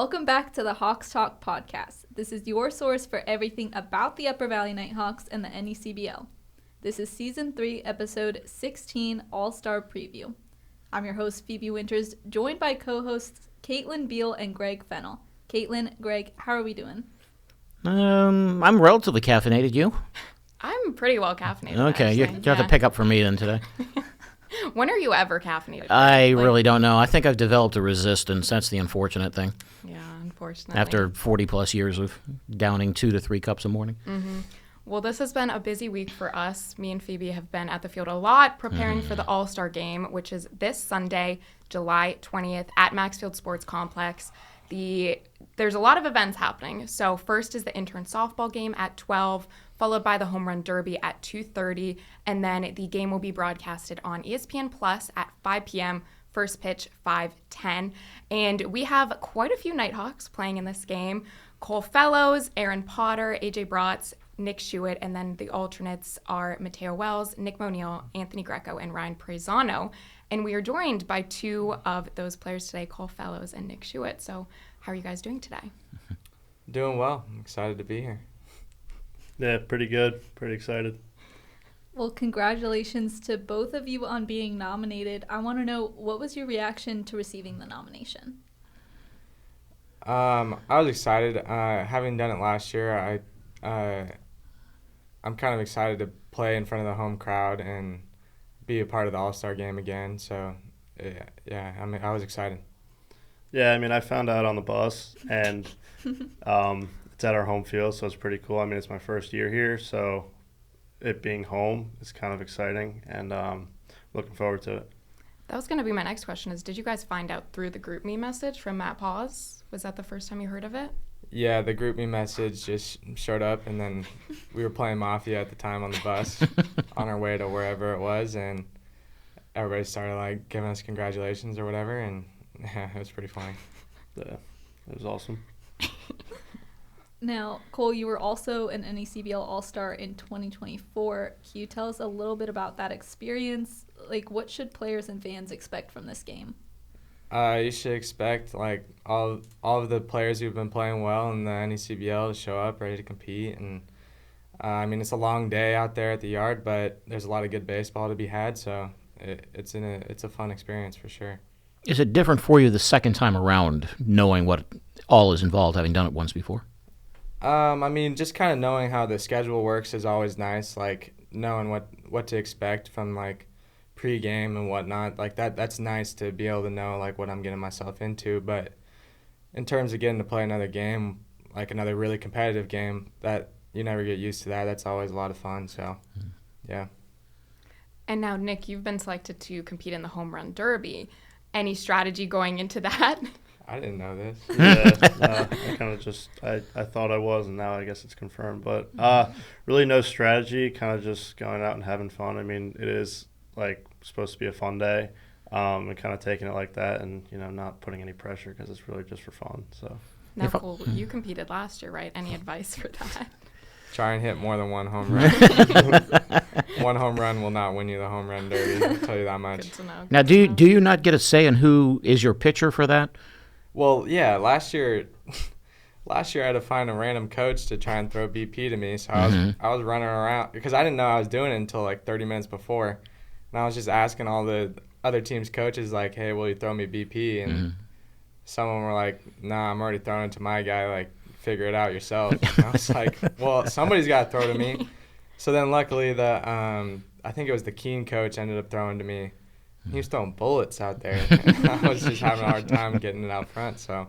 Welcome back to the Hawks Talk podcast. This is your source for everything about the Upper Valley Nighthawks and the NECBL. This is Season 3, Episode 16, All-Star Preview. I'm your host, Phoebe Winters, joined by co-hosts Caitlin, Beal, and Greg Fennell. Caitlin, Greg, how are we doing? I'm relatively caffeinated. You? I'm pretty well caffeinated. Okay, you have to pick up for me then today. When are you ever caffeinated? I really don't know. I think I've developed a resistance. That's the unfortunate thing. Yeah, unfortunately. After 40-plus years of downing 2 to 3 cups a morning. Mm-hmm. Well, this has been a busy week for us. Me and Phoebe have been at the field a lot preparing for the All-Star game, which is this Sunday, July 20th at Maxfield Sports Complex. There's a lot of events happening. So first is the intern softball game at 12, followed by the home run derby at 2:30, and then the game will be broadcasted on ESPN Plus at 5 p.m., first pitch 5:10. And we have quite a few Nighthawks playing in this game. Cole Fellows, Aaron Potter, AJ Bratz, Nick Shuhet, and then the alternates are Mateo Wells, Nick Moniel, Anthony Greco, and Ryan Prezano. And we are joined by 2 of those players today, Cole Fellows and Nick Shuhet. So how are you guys doing today? Doing well. I'm excited to be here. Yeah, pretty good. Pretty excited. Well, congratulations to both of you on being nominated. I want to know, what was your reaction to receiving the nomination? I was excited. Having done it last year, I'm kind of excited to play in front of the home crowd and be a part of the All-Star game again. So, yeah, I was excited. Yeah, I mean, I found out on the bus, and it's at our home field, so it's pretty cool. I mean, it's my first year here, so it being home is kind of exciting, and looking forward to it. That was going to be my next question is, did you guys find out through the GroupMe message from Matt Paws? Was that the first time you heard of it? Yeah, the GroupMe message just showed up, and then we were playing Mafia at the time on the bus on our way to wherever it was, and everybody started, like, giving us congratulations or whatever, and yeah, it was pretty funny. Yeah, it was awesome. Now, Cole, you were also an NECBL All-Star in 2024. Can you tell us a little bit about that experience? Like, what should players and fans expect from this game? You should expect, like, all of the players who've been playing well in the NECBL to show up ready to compete. And, I mean, it's a long day out there at the yard, but there's a lot of good baseball to be had, so it's a fun experience for sure. Is it different for you the second time around, knowing what all is involved, having done it once before? I mean, just kind of knowing how the schedule works is always nice, like knowing what to expect from, like, pre-game and whatnot. Like, that's nice to be able to know, like, what I'm getting myself into. But in terms of getting to play another game, like another really competitive game, that you never get used to that. That's always a lot of fun, so, yeah. And now, Nick, you've been selected to compete in the home run derby. Any strategy going into that? I didn't know this. Yeah, I kind of just I thought I was, and now I guess it's confirmed. But really no strategy, kind of just going out and having fun. I mean, it is, like, supposed to be a fun day, and kind of taking it like that, and, you know, not putting any pressure because it's really just for fun. So. Now, Cole, you competed last year, right? Any advice for that? Try and hit more than one home run. One home run will not win you the home run derby, I'll tell you that much. Good to know. Now, do you not get a say in who is your pitcher for that? Well, yeah, last year I had to find a random coach to try and throw BP to me, so I was running around because I didn't know I was doing it until like 30 minutes before, and I was just asking all the other teams' coaches, like, hey, will you throw me BP? And some of them were like, nah, I'm already throwing it to my guy, like, figure it out yourself. And I was like, well, somebody's got to throw to me. So then luckily I think it was the Keene coach ended up throwing to me. He was throwing bullets out there. I was just having a hard time getting it out front. So,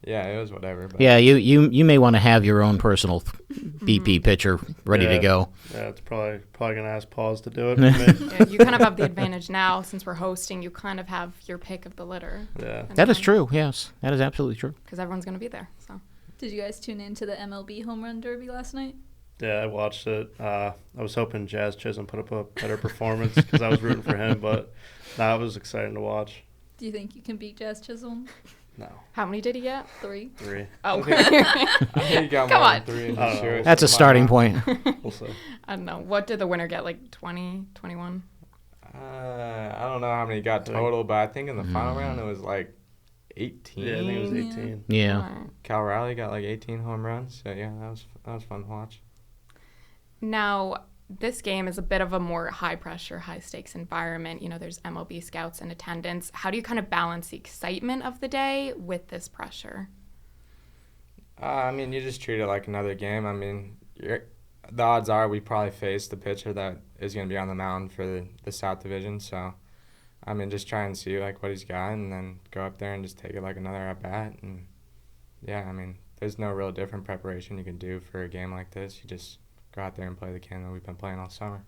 yeah, it was whatever. But. Yeah, you may want to have your own personal BP pitcher ready to go. Yeah, it's probably going to ask Paws to do it. Yeah, you kind of have the advantage now since we're hosting. You kind of have your pick of the litter. Yeah, that is true. Yes, that is absolutely true. Because everyone's going to be there. So. Did you guys tune into the MLB home run derby last night? Yeah, I watched it. I was hoping Jazz Chisholm put up a better performance because I was rooting for him, but it was exciting to watch. Do you think you can beat Jazz Chisholm? No. How many did he get? 3. Oh. I think he got Come more on. than 3 in the show. That's a starting point. We'll see. I don't know. What did the winner get, like 20, 21? I don't know how many he got total, but I think in the final round it was like 18. Yeah, I think it was 18. Yeah. Cal Raleigh got like 18 home runs. So yeah, that was fun to watch. Now, this game is a bit of a more high-pressure, high-stakes environment. You know, there's MLB scouts in attendance. How do you kind of balance the excitement of the day with this pressure? I mean, you just treat it like another game. I mean, the odds are we probably face the pitcher that is going to be on the mound for the South Division. So, I mean, just try and see like what he's got, and then go up there and just take it like another at bat. And yeah, I mean, there's no real different preparation you can do for a game like this. You just go out there and play the game that we've been playing all summer.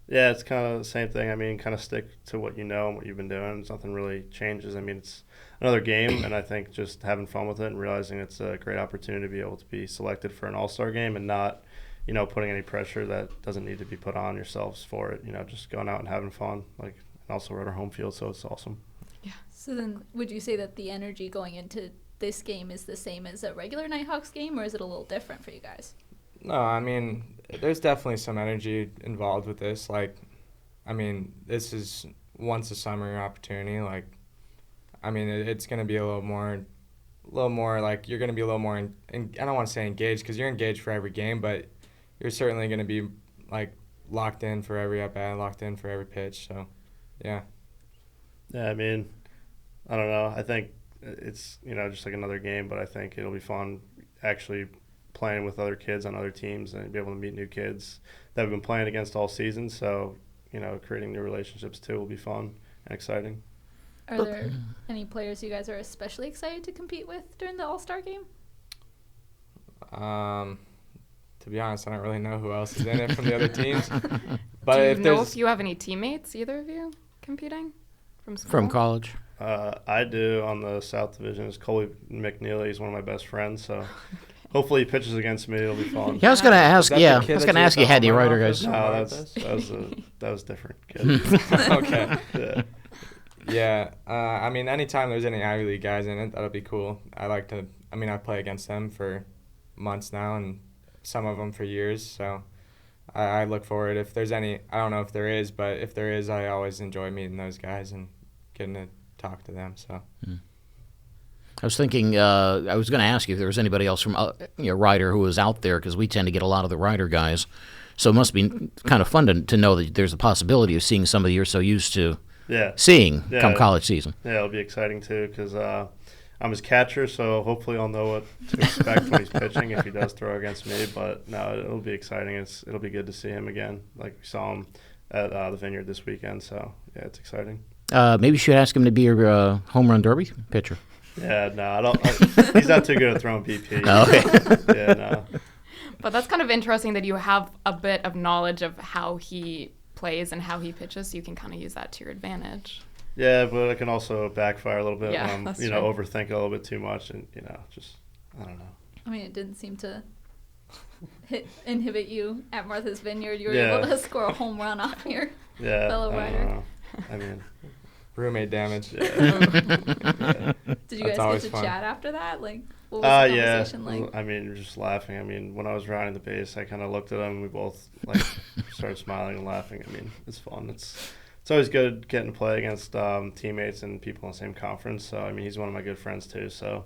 Yeah, it's kind of the same thing. I mean, kind of stick to what you know and what you've been doing. Nothing really changes. I mean, it's another game, and I think just having fun with it and realizing it's a great opportunity to be able to be selected for an all-star game and not, you know, putting any pressure that doesn't need to be put on yourselves for it. You know, just going out and having fun. Like, and also we're at our home field, so it's awesome. Yeah. So then would you say that the energy going into this game is the same as a regular Nighthawks game, or is it a little different for you guys? No, I mean, there's definitely some energy involved with this. Like, I mean, this is once a summer opportunity. Like, I mean, it's going to be a little more like you're going to be a little more, I don't want to say engaged because you're engaged for every game, but you're certainly going to be, like, locked in for every at-bat, locked in for every pitch. So, yeah. Yeah, I mean, I don't know. I think it's, you know, just like another game, but I think it'll be fun actually playing with other kids on other teams and be able to meet new kids that we've been playing against all season. So, you know, creating new relationships too will be fun and exciting. Are there any players you guys are especially excited to compete with during the All-Star game? To be honest, I don't really know who else is in it from the other teams. But do you know if you have any teammates, either of you, competing from school? From college. I do on the South Division. It's Coley McNeely. He's one of my best friends, so hopefully he pitches against me. It'll be fun. Yeah, I was gonna ask. Yeah, I was gonna ask you had the writer guys. No, that was different kid. Okay. Yeah. Yeah, I mean, anytime there's any Ivy League guys in it, that'll be cool. I play against them for months now, and some of them for years, so I look forward. If there's any, I don't know if there is, but if there is, I always enjoy meeting those guys and getting to talk to them, so. I was thinking, I was going to ask you if there was anybody else from Ryder who was out there, because we tend to get a lot of the Ryder guys, so it must be kind of fun to know that there's a possibility of seeing somebody you're so used to seeing come college season. Yeah, it'll be exciting too because I'm his catcher, so hopefully I'll know what to expect when he's pitching if he does throw against me. But no, it'll be exciting. It'll be good to see him again, like we saw him at the Vineyard this weekend. So yeah, it's exciting. Maybe you should ask him to be your home run derby pitcher. Yeah, no, I don't. He's not too good at throwing BP. Oh, okay. Yeah, no. But that's kind of interesting that you have a bit of knowledge of how he plays and how he pitches, so you can kind of use that to your advantage. Yeah, but it can also backfire a little bit Yeah, when I'm, that's overthink it a little bit too much, and just I don't know. I mean, it didn't seem to inhibit you at Martha's Vineyard. You were Yeah. able to score a home run off your Yeah, fellow I don't rider. know. I mean, Roommate damage. yeah. Did you That's guys always get to fun. chat after that? Like, what was the Yeah. conversation like? I mean, just laughing. I mean, when I was rounding the base, I kind of looked at him, and we both like started smiling and laughing. I mean, it's fun. It's always good getting to play against teammates and people in the same conference. So I mean, he's one of my good friends too. So,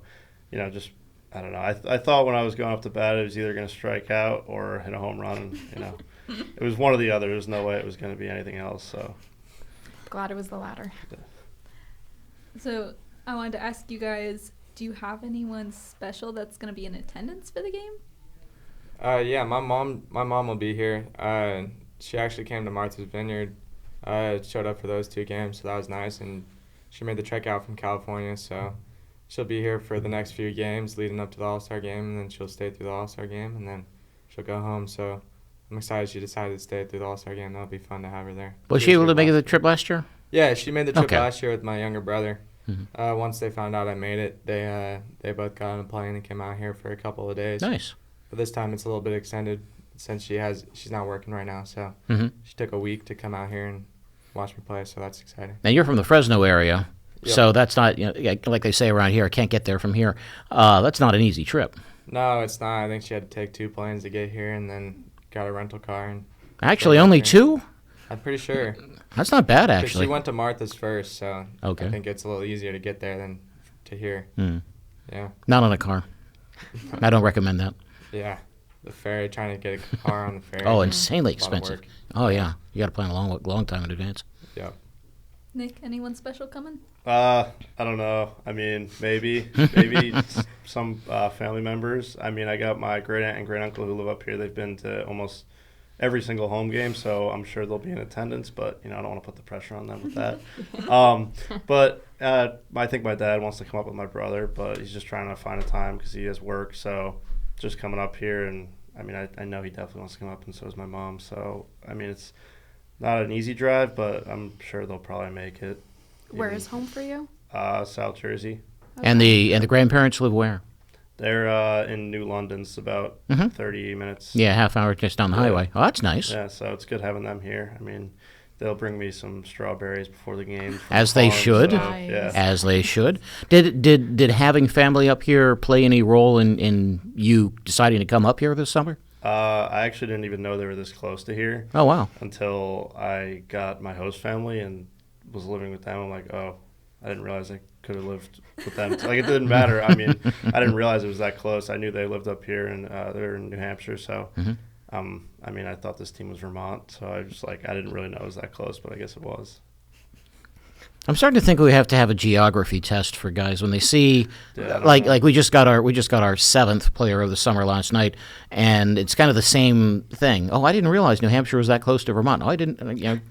just I don't know. I thought when I was going up to bat, it was either going to strike out or hit a home run. It was one or the other. There's no way it was going to be anything else. So Glad it was the latter. So I wanted to ask you guys, do you have anyone special that's going to be in attendance for the game? Yeah, my mom will be here. She actually came to Martha's Vineyard, showed up for those 2 games, so that was nice. And she made the trek out from California, so she'll be here for the next few games leading up to the All-Star game, and then she'll stay through the All-Star game, and then she'll go home. So I'm excited she decided to stay through the All-Star game. That'll be fun to have her there. Was she able to make the trip last year? Yeah, she made the trip Okay. last year with my younger brother. Mhm. Once they found out I made it, they both got on a plane and came out here for a couple of days. Nice. But this time it's a little bit extended since she's not working right now, so she took a week to come out here and watch me play, so that's exciting. Now you're from the Fresno area, Yep. so that's not like they say around here. I can't get there from here. That's not an easy trip. No, it's not. I think she had to take 2 planes to get here and then got a rental car. And Actually, only 2. I'm pretty sure. That's not bad, 'Cause actually. she went to Martha's first, so Okay. I think it's a little easier to get there than to hear. Yeah. Not on a car. I don't recommend that. Yeah. The ferry, trying to get a car on the ferry. Oh, insanely It's a lot of expensive. work. Oh, yeah. You got to plan a long time in advance. Yep. Nick, anyone special coming? I don't know. I mean, maybe some family members. I mean, I got my great aunt and great uncle who live up here. They've been to almost every single home game, so I'm sure they'll be in attendance. But I don't want to put the pressure on them with that. But I think my dad wants to come up with my brother, but he's just trying to find a time because he has work. So just coming up here, and I mean, I know he definitely wants to come up, and so does my mom. So I mean, it's not an easy drive, but I'm sure they'll probably make it. Where is home for you? South Jersey. Okay. And the grandparents live where? They're in New London. It's about 30 minutes. Yeah, half hour just down the highway. Oh, that's nice. Yeah, so it's good having them here. I mean, they'll bring me some strawberries before the game. from As the they farm, should. so, Nice. yeah. As they should. Did having family up here play any role in you deciding to come up here this summer? I actually didn't even know they were this close to here Oh, wow. until I got my host family and was living with them. I'm like, oh, I didn't realize I could have lived with them. Like, it didn't matter. I mean, I didn't realize it was that close. I knew they lived up here, and they're in New Hampshire. So, I mean, I thought this team was Vermont. So I was like, I didn't really know it was that close, but I guess it was. I'm starting to think we have to have a geography test for guys when they see, Yeah, like we just got our seventh player of the summer last night, and it's kind of the same thing. Oh, I didn't realize New Hampshire was that close to Vermont. Oh, I didn't.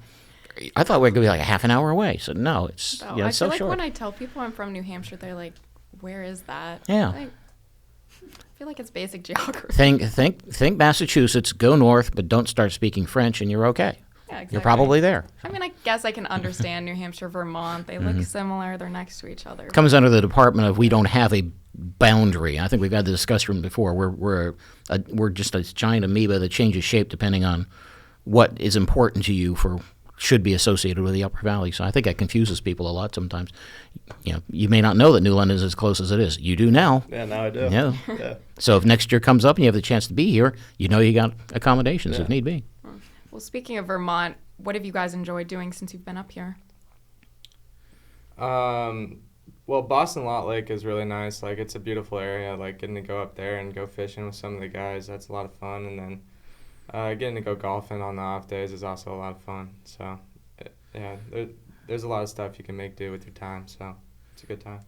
I thought we were going to be like a half an hour away. So no, it's Oh, it's I so feel like short. when I tell people I'm from New Hampshire, they're like, "Where is that?" Yeah. I feel like it's basic geography. Think Massachusetts. Go north, but don't start speaking French, and you're okay. Yeah, exactly. You're probably there. I mean, I guess I can understand New Hampshire, Vermont. They look similar. They're next to each other. Comes under the department of we don't have a boundary. I think we've had the discussion before. We're just a giant amoeba that changes shape depending on what is important to you for should be associated with the Upper Valley. So I think that confuses people a lot sometimes. You may not know that New London is as close as it is. You do now. Yeah, now I do. Yeah. Yeah. So if next year comes up and you have the chance to be here, you know you got accommodations if Yeah. need be. Well, speaking of Vermont, what have you guys enjoyed doing since you've been up here? Well, Boston Lot Lake is really nice. Like, it's a beautiful area. Like, getting to go up there and go fishing with some of the guys, that's a lot of fun. And then getting to go golfing on the off days is also a lot of fun. So, yeah, there's a lot of stuff you can make do with your time. So, it's a good time.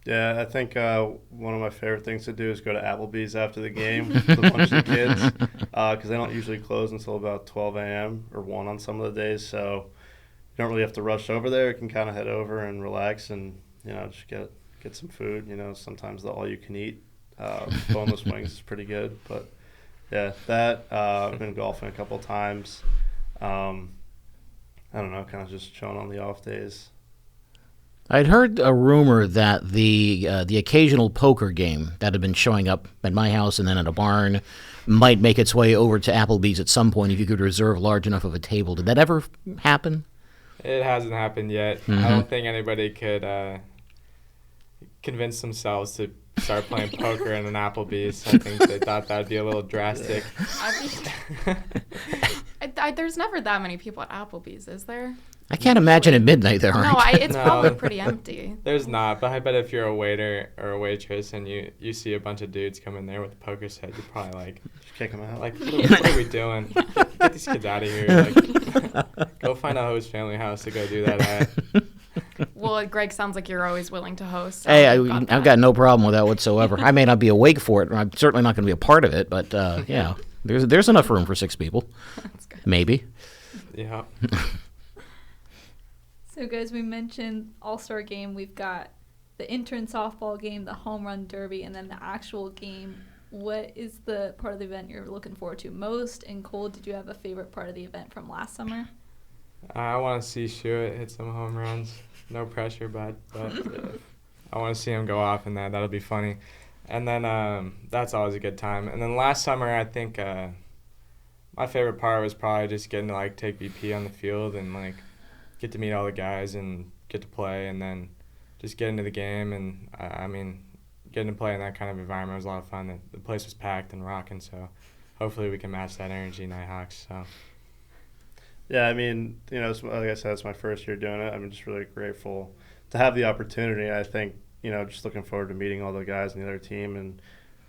Yeah, I think one of my favorite things to do is go to Applebee's after the game with a bunch of kids because they don't usually close until about 12 a.m. or 1 on some of the days. So you don't really have to rush over there. You can kind of head over and relax and, just get some food. Sometimes the all-you-can-eat boneless wings is pretty good. But, yeah, I've been golfing a couple of times. I don't know, kind of just chilling on the off days. I'd heard a rumor that the occasional poker game that had been showing up at my house and then at a barn might make its way over to Applebee's at some point if you could reserve large enough of a table. Did that ever happen? It hasn't happened yet. I don't think anybody could convince themselves to start playing poker in an Applebee's. I think they thought that would be a little drastic. There's never that many people at Applebee's, is there? I can't imagine at midnight there aren't. No, it's No. probably pretty empty. There's not, but I bet if you're a waiter or a waitress and you see a bunch of dudes come in there with a poker set, you're probably like, Just kick them out. what are we doing? Get these kids out of here. Like, go find a host family house to go do that at. Well, Greg, sounds like you're always willing to host. So Hey, you've I've got no problem with that whatsoever. I may not be awake for it. Or I'm certainly not going to be a part of it, but yeah, there's enough room for 6 people. That's good. Maybe. Yeah. So, guys, we mentioned All-Star Game. We've got the intern softball game, the home run derby, and then the actual game. What is the part of the event you're looking forward to most? And Cole, did you have a favorite part of the event from last summer? I want to see Shuhet hit some home runs. No pressure, but I want to see him go off in that. That'll be funny. And then that's always a good time. And then last summer, I think my favorite part was probably just getting to, take BP on the field and, get to meet all the guys and get to play and then just get into the game. And, getting to play in that kind of environment was a lot of fun. The place was packed and rocking, so hopefully we can match that energy, Nighthawks. So. Yeah, I mean, like I said, it's my first year doing it. I'm just really grateful to have the opportunity. I think just looking forward to meeting all the guys in the other team and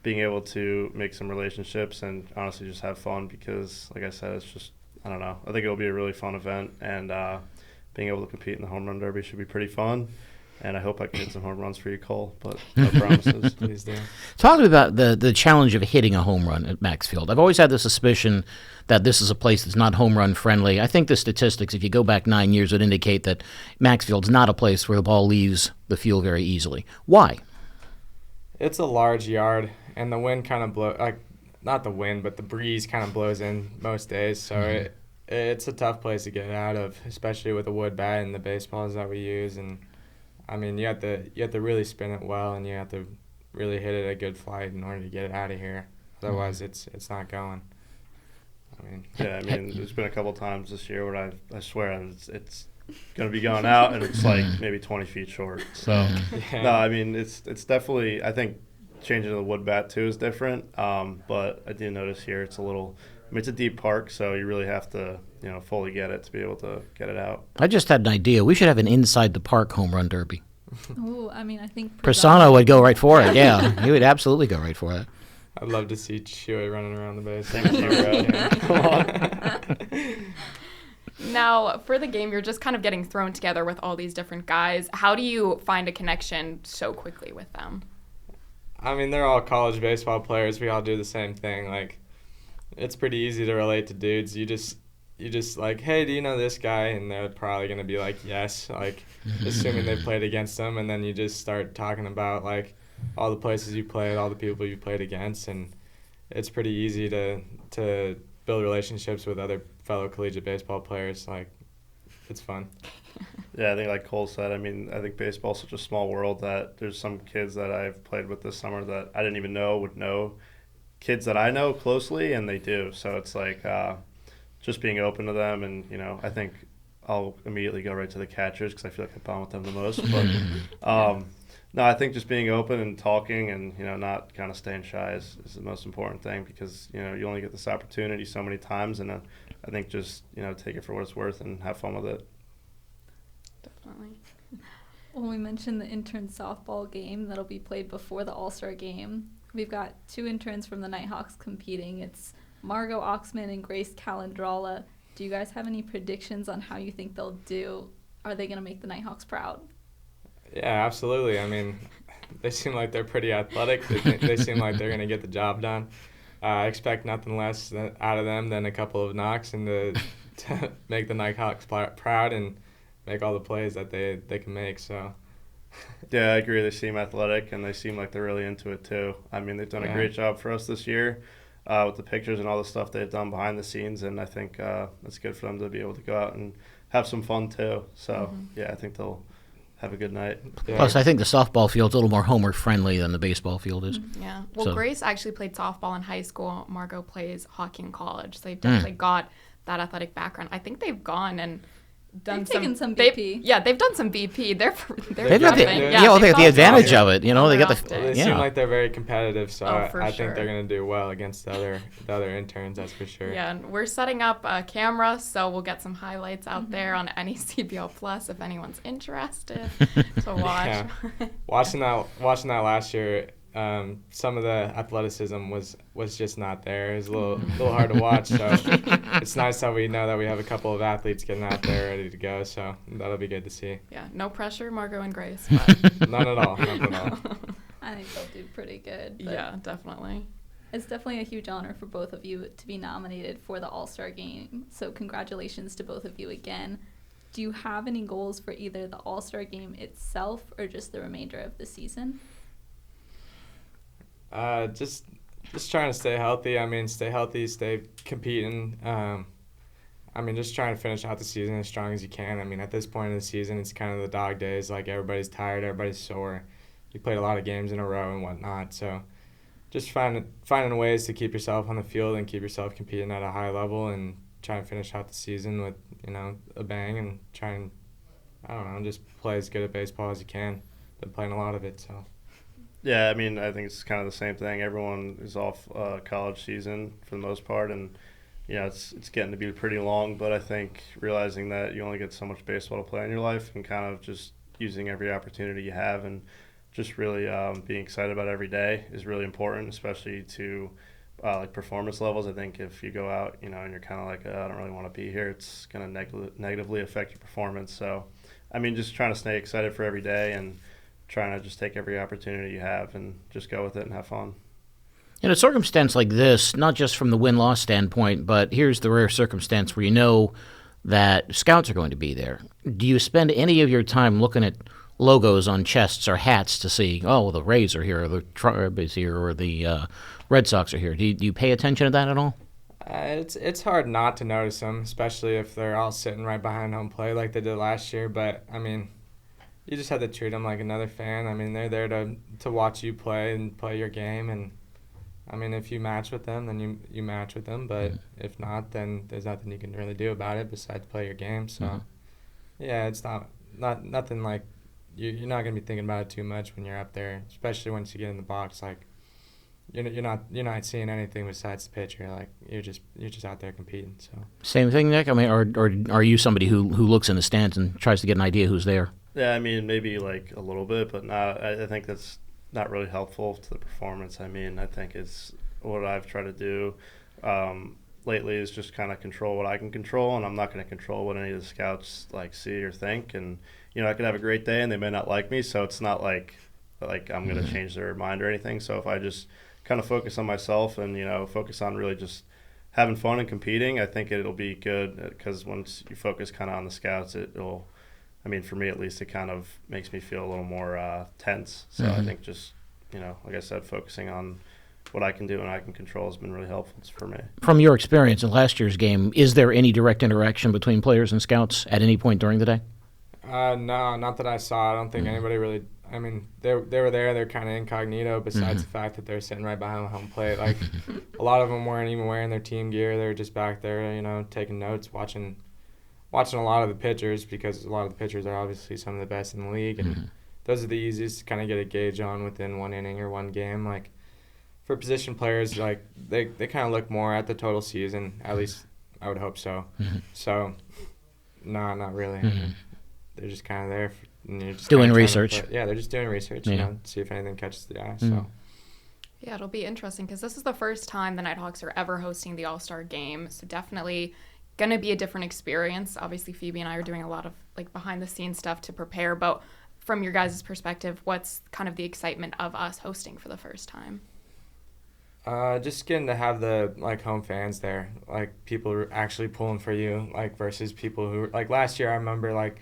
being able to make some relationships and honestly just have fun because, like I said, it's just, I don't know. I think it'll be a really fun event, and being able to compete in the home run derby should be pretty fun. And I hope I can hit some home runs for you, Cole, but no promises. Please do. Talk to me about the challenge of hitting a home run at Maxfield. I've always had the suspicion that this is a place that's not home run friendly. I think the statistics, if you go back 9 years, would indicate that Maxfield's not a place where the ball leaves the field very easily. Why? It's a large yard, and the wind kind of not the wind, but the breeze kind of blows in most days, so it's a tough place to get out of, especially with the wood bat and the baseballs that we use. And I mean, you have to really spin it well, and you have to really hit it a good flight in order to get it out of here. Otherwise, it's not going. There's been a couple times this year where I swear it's going to be going out, and it's like maybe 20 feet short. So, no, I mean, it's definitely, I think changing to the wood bat too is different. But I do notice here it's a little, it's a deep park, so you really have to, fully get it to be able to get it out. I just had an idea. We should have an inside the park home run derby. Oh, I mean, I think Prasanna would go right for it. Yeah, he would absolutely go right for it. I'd love to see Shuhet running around the base. Thank you, bro. Now, for the game, you're just kind of getting thrown together with all these different guys. How do you find a connection so quickly with them? I mean, they're all college baseball players. We all do the same thing. Like, it's pretty easy to relate to dudes. You just like, hey, do you know this guy? And they're probably going to be like, yes, like, assuming they've played against them. And then you just start talking about, like, all the places you played, all the people you played against. And it's pretty easy to build relationships with other fellow collegiate baseball players. Like, it's fun. Yeah, I think like Cole said, I mean, I think baseball's such a small world that there's some kids that I've played with this summer that I didn't even know would know kids that I know closely, and they do. So it's like just being open to them, and, I think I'll immediately go right to the catchers because I feel like I bond with them the most. But no, I think just being open and talking and, not kind of staying shy is the most important thing because, you only get this opportunity so many times, and I think just, take it for what it's worth and have fun with it. Definitely. Well, we mentioned the intern softball game that'll be played before the All-Star game. We've got 2 interns from the Nighthawks competing. It's Margot Oxman and Grace Calandrala. Do you guys have any predictions on how you think they'll do? Are they going to make the Nighthawks proud? Yeah, absolutely. I mean, they seem like they're pretty athletic. They seem like they're going to get the job done. I expect nothing less out of them than a couple of knocks and to make the Nighthawks proud and make all the plays that they can make. So, yeah, I agree. They seem athletic, and they seem like they're really into it too. I mean, they've done a great job for us this year with the pictures and all the stuff they've done behind the scenes, and I think it's good for them to be able to go out and have some fun too. So, yeah, I think they'll have a good night. Yeah. Plus, I think the softball field's a little more homer-friendly than the baseball field is. Yeah. Well, So- Grace actually played softball in high school. Margot plays hockey in college. So they've definitely got that athletic background. I think they've gone and done They've taken some BP. They've done some BP. They're They've got the, prepping. they got the they've advantage gone of it. They got Well, the They seem like they're very competitive, so I think they're going to do well against the other interns, that's for sure. Yeah, and we're setting up a camera, so we'll get some highlights out there on NECBL Plus if anyone's interested to watch. Yeah. Watching that last year, some of the athleticism was just not there. It was a little hard to watch. So it's nice that we know that we have a couple of athletes getting out there ready to go. So that'll be good to see. Yeah, no pressure, Margot and Grace. But None at all. None at all. I think they'll do pretty good. But yeah, definitely. it's definitely a huge honor for both of you to be nominated for the All-Star Game. So congratulations to both of you again. Do you have any goals for either the All-Star Game itself or just the remainder of the season? Just trying to stay healthy. I mean, stay competing. Just trying to finish out the season as strong as you can. I mean, at this point in the season, it's kind of the dog days. Like, everybody's tired, everybody's sore. You played a lot of games in a row and whatnot. So just finding ways to keep yourself on the field and keep yourself competing at a high level and try and finish out the season with, a bang and try and, just play as good at baseball as you can. Been playing a lot of it, so. Yeah, I mean, I think it's kind of the same thing. Everyone is off college season for the most part, and it's getting to be pretty long. But I think realizing that you only get so much baseball to play in your life, and kind of just using every opportunity you have, and just really being excited about every day is really important, especially to like performance levels. I think if you go out, and you're kind of like, I don't really want to be here, it's going to negatively affect your performance. So, just trying to stay excited for every day and trying to just take every opportunity you have and just go with it and have fun. In a circumstance like this, not just from the win-loss standpoint, but here's the rare circumstance where you know that scouts are going to be there. Do you spend any of your time looking at logos on chests or hats to see, the Rays are here, or the Tribe is here, or the Red Sox are here? Do you pay attention to that at all? It's hard not to notice them, especially if they're all sitting right behind home plate like they did last year. But, you just have to treat them like another fan. They're there to watch you play and play your game. And, if you match with them, then you match with them. But if not, then there's nothing you can really do about it besides play your game. So, yeah, it's not nothing like you're not going to be thinking about it too much when you're up there, especially once you get in the box. Like, you're not seeing anything besides the pitcher. Like, you're just out there competing. So same thing, Nick. Or are you somebody who looks in the stands and tries to get an idea who's there? Yeah, maybe like a little bit, but not. I think that's not really helpful to the performance. I think it's what I've tried to do lately is just kind of control what I can control, and I'm not going to control what any of the scouts like see or think. And I could have a great day, and they may not like me, so it's not like I'm going to change their mind or anything. So if I just kind of focus on myself and focus on really just having fun and competing, I think it'll be good, because once you focus kind of on the scouts, it'll, for me at least, it kind of makes me feel a little more tense. So I think just like I said, focusing on what I can do and I can control has been really helpful for me. From your experience in last year's game, is there any direct interaction between players and scouts at any point during the day? No, not that I saw. I don't think anybody really. They were there. They're kind of incognito. Besides the fact that they're sitting right behind home plate, like a lot of them weren't even wearing their team gear. They were just back there, taking notes, watching a lot of the pitchers, because a lot of the pitchers are obviously some of the best in the league, and those are the easiest to kind of get a gauge on within one inning or one game. Like, for position players, like they kind of look more at the total season. At least I would hope so. So, no, not really. They're just kind of there. And you're just doing research. They're just doing research, see if anything catches the eye. So. Yeah, it'll be interesting because this is the first time the Nighthawks are ever hosting the All-Star Game. So definitely going to be a different experience. Obviously, Phoebe and I are doing a lot of behind-the-scenes stuff to prepare. But from your guys' perspective, what's kind of the excitement of us hosting for the first time? Just getting to have the home fans there, people are actually pulling for you, versus people who last year. I remember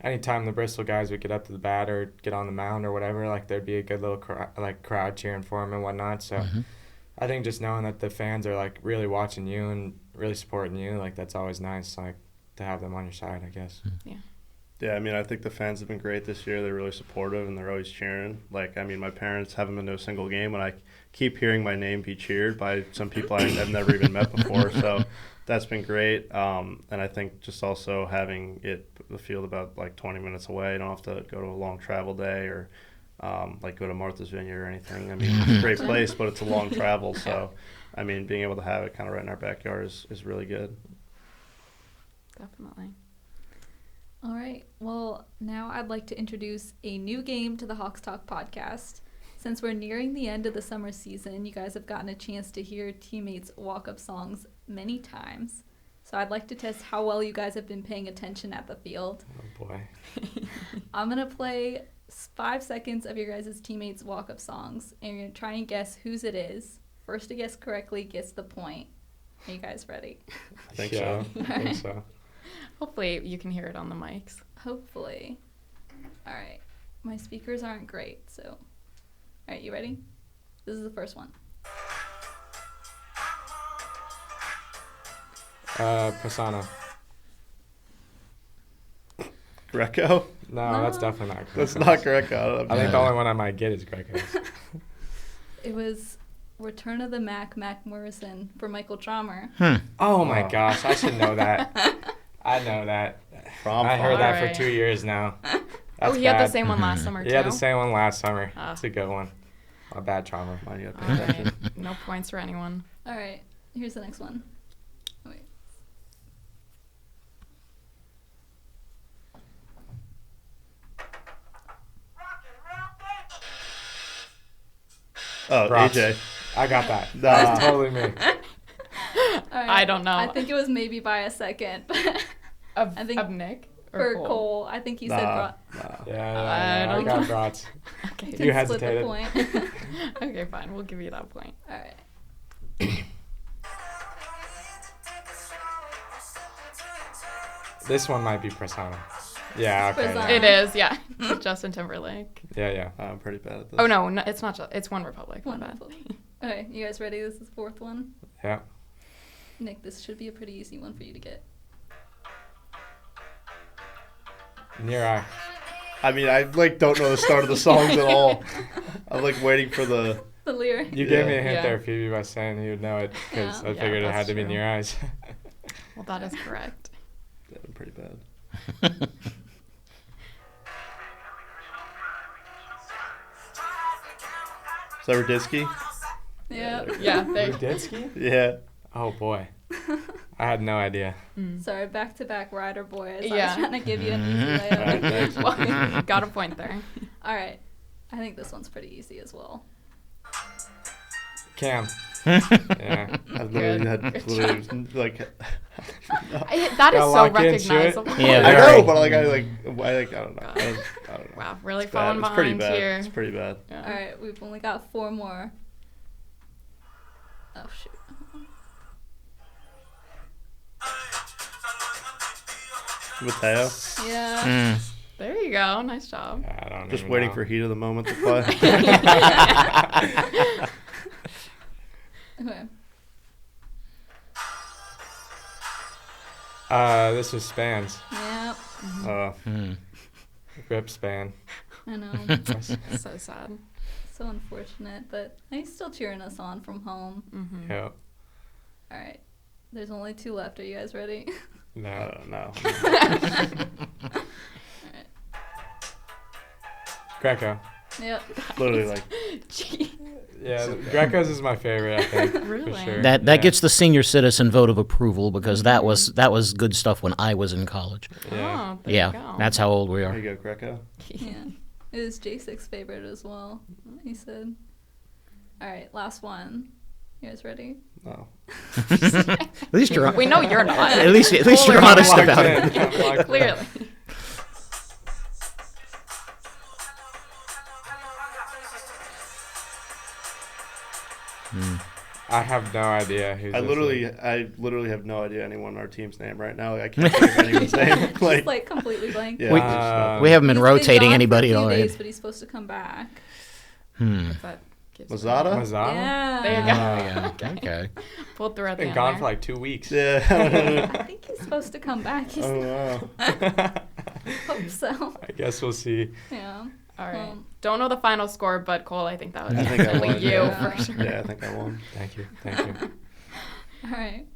anytime the Bristol guys would get up to the bat or get on the mound or whatever, there'd be a good little crowd cheering for them and whatnot. So I think just knowing that the fans are really watching you and really supporting you, that's always nice, to have them on your side, I guess. Yeah, I think the fans have been great this year. They're really supportive, and they're always cheering. My parents haven't been to a single game, and I keep hearing my name be cheered by some people I've never even met before. So that's been great. And I think just also having the field about 20 minutes away. You don't have to go to a long travel day or go to Martha's Vineyard or anything. It's a great place, but it's a long travel. So, being able to have it kind of right in our backyard is really good. Definitely. All right. Well, now I'd like to introduce a new game to the Hawks Talk podcast. Since we're nearing the end of the summer season, you guys have gotten a chance to hear teammates' walk-up songs many times. So I'd like to test how well you guys have been paying attention at the field. Oh, boy. I'm going to play 5 seconds of your guys' teammates' walk-up songs, and you're going to try and guess whose it is. First to guess correctly gets the point. Are you guys ready? I think so. I think so. Hopefully you can hear it on the mics. Hopefully. All right. My speakers aren't great, so. All right, you ready? This is the first one. Pisano. Greco? No, that's definitely not Greco. That's not Greco. I think the only one I might get is Greco's. It was Return of the Mac Morrison for Michael Traumer. Oh, my gosh. I should know that. I know that. I heard that for 2 years now. That's he had the same one last summer, too? He had the same one last summer. That's a good one. A bad trauma. All right. No points for anyone. All right. Here's the next one. Wait. Oh, Brats. AJ. I got that. Nah. That's totally me. All right. I don't know. I think it was maybe by a second. Of, I think of Nick For or Cole, I think he said Nah, brat. nah. Yeah, I I don't got know. brats. Okay. You You can split the hesitated. point. Okay, fine. We'll give you that point. All right. This one might be Persona. Yeah, okay. Persona. Yeah, It is, yeah. Justin Timberlake. yeah. I'm pretty bad at this. Oh no, it's not. It's One Republic. My bad. Wonderful. Okay, you guys ready? This is the fourth one. Yeah. Nick, this should be a pretty easy one for you to get. Near Eye. I mean, I don't know the start of the songs at all. I'm waiting for the. The lyric. You gave me a Yeah. hint Yeah. there, Phoebe, by saying you would know it because Yeah. I Yeah, figured it had that's to be true. Near Eyes. Well, that is correct. Yeah, I'm pretty bad. Is that Raditsky? Yeah. Yeah. There. Ditsky? Yeah. Oh boy, I had no idea. Sorry, back-to-back Rider Boys. I was Yeah. trying to give you an easy Alright, layup. thanks. Well, got a point there. All right. I think this one's pretty easy as well. Cam. Yeah. I literally Good. had Good literally That is Gotta so lock into it. recognizable. Yeah, I very. know, but I don't know. I don't know. Wow, really It's bad. falling It's pretty behind bad. here. It's pretty bad. Yeah. All right, we've only got 4 more. Oh shoot. Mateo. Yeah. There you go. Nice job. Yeah, I don't Just even waiting know. for heat of the moment to play. Okay. This is Spans. Yep. Rip Span. I know. So sad. So unfortunate, but he's still cheering us on from home. Mm-hmm. Yep. All right. There's only 2 left. Are you guys ready? I No. don't know. Greco. Yep. Literally Gee. Yeah, Greco's is my favorite, I think. Really? For sure. That Yeah. gets the senior citizen vote of approval because that was good stuff when I was in college. Yeah. Oh, there you Yeah, go. that's how old we There are. you go, Greco. Yeah. It was J6's favorite as well, he said. All right, last one. You guys ready? No. At least you're We know you're not. at least you're Totally honest Locked about in. it. I'm locked in. Clearly. I have no idea who. I literally have no idea anyone on our team's name right now. I can't think of anyone's name. Just like completely blank. yeah, We- just nothing. We haven't been He's rotating gone for anybody a few all days, right. but he's supposed to come back. If that gives you- Mazada? Mazzano? Yeah. There you Oh, go. yeah. Okay. Pulled through at the Been end gone there. for like 2 weeks. Yeah. I think he's supposed to come back. He's Oh wow. hope so. I guess we'll see. Yeah. All right. Um, Don't know the final score, but Cole, I think that was I think I definitely won, you yeah. for sure. Yeah, I think I won. Thank you. Thank you. All right.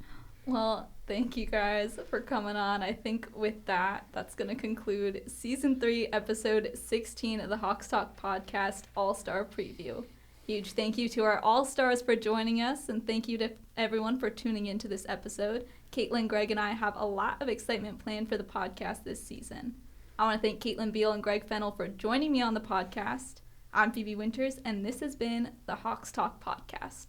Well, thank you guys for coming on. I think with that, that's going to conclude Season 3, Episode 16 of the Hawks Talk Podcast All-Star Preview. Huge thank you to our All-Stars for joining us, and thank you to everyone for tuning into this episode. Caitlin, Greg, and I have a lot of excitement planned for the podcast this season. I want to thank Caitlin Beal and Greg Fennell for joining me on the podcast. I'm Phoebe Winters, and this has been the Hawks Talk Podcast.